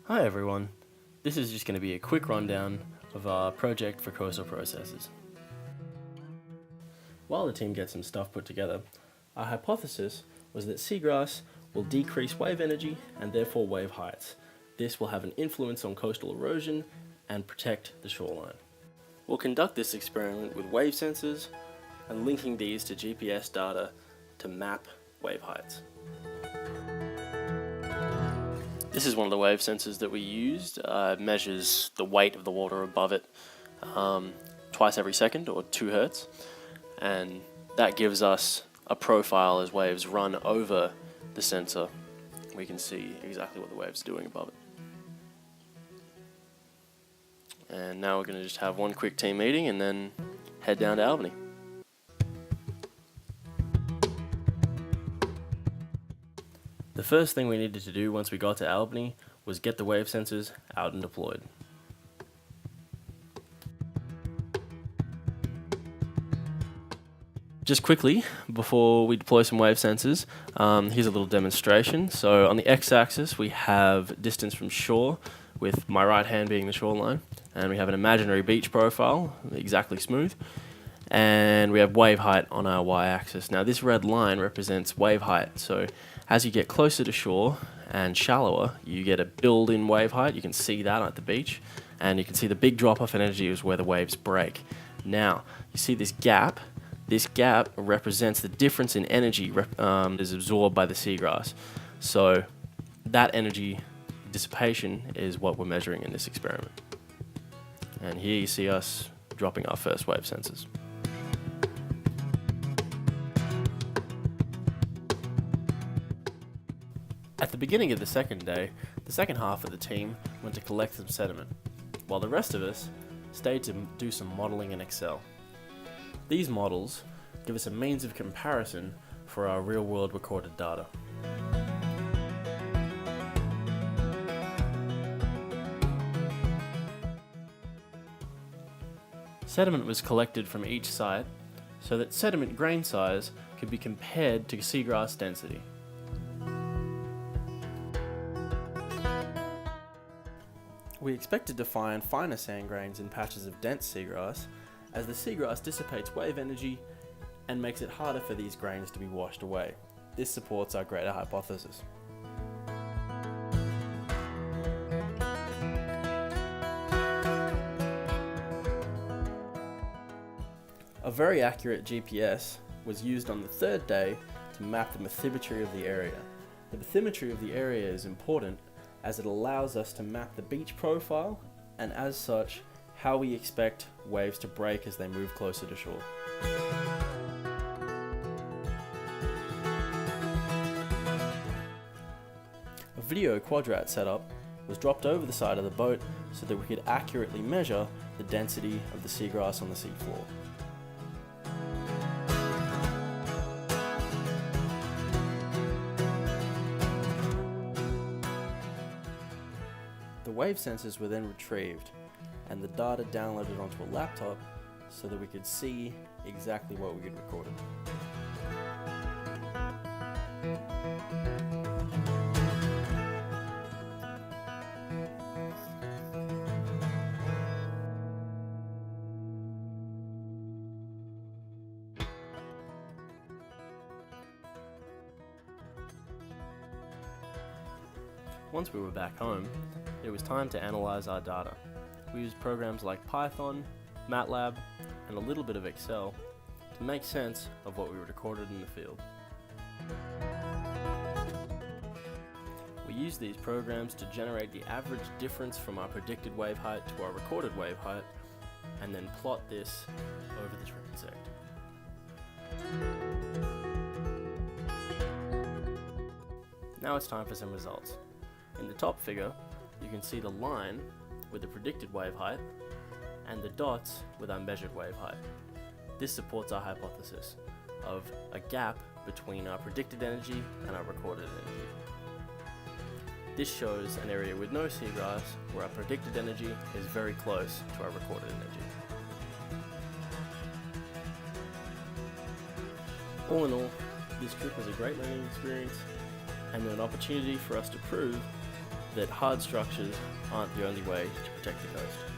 Hi everyone, this is just going to be a quick rundown of our project for coastal processes. While the team gets some stuff put together, our hypothesis was that seagrass will decrease wave energy and therefore wave heights. This will have an influence on coastal erosion and protect the shoreline. We'll conduct this experiment with wave sensors and linking these to GPS data to map wave heights. This is one of the wave sensors that we used. It measures the weight of the water above it twice every second, or 2 Hertz, and that gives us a profile as waves run over the sensor. We can see exactly what the wave's doing above it. And now we're going to just have one quick team meeting and then head down to Albany. The first thing we needed to do once we got to Albany was get the wave sensors out and deployed. Just quickly, before we deploy some wave sensors, here's a little demonstration. So on the x-axis we have distance from shore, with my right hand being the shoreline, and we have an imaginary beach profile, exactly smooth, and we have wave height on our y-axis. Now this red line represents wave height, so as you get closer to shore and shallower, you get a build-in wave height. You can see that at the beach, and you can see the big drop-off in energy is where the waves break. Now, you see this gap? This gap represents the difference in energy is absorbed by the seagrass. So that energy dissipation is what we're measuring in this experiment. And here you see us dropping our first wave sensors. At the beginning of the second day, the second half of the team went to collect some sediment, while the rest of us stayed to do some modeling in Excel. These models give us a means of comparison for our real-world recorded data. Sediment was collected from each site so that sediment grain size could be compared to seagrass density. We expected to find finer sand grains in patches of dense seagrass, as the seagrass dissipates wave energy and makes it harder for these grains to be washed away. This supports our greater hypothesis. A very accurate GPS was used on the third day to map the bathymetry of the area. The bathymetry of the area is important as it allows us to map the beach profile and, as such, how we expect waves to break as they move closer to shore. A video quadrat setup was dropped over the side of the boat so that we could accurately measure the density of the seagrass on the seafloor. The wave sensors were then retrieved and the data downloaded onto a laptop so that we could see exactly what we had recorded. Once we were back home, it was time to analyze our data. We used programs like Python, MATLAB, and a little bit of Excel to make sense of what we recorded in the field. We used these programs to generate the average difference from our predicted wave height to our recorded wave height, and then plot this over the transect. Now it's time for some results. In the top figure, you can see the line with the predicted wave height and the dots with our measured wave height. This supports our hypothesis of a gap between our predicted energy and our recorded energy. This shows an area with no seagrass where our predicted energy is very close to our recorded energy. All in all, this trip was a great learning experience and an opportunity for us to prove that hard structures aren't the only way to protect the coast.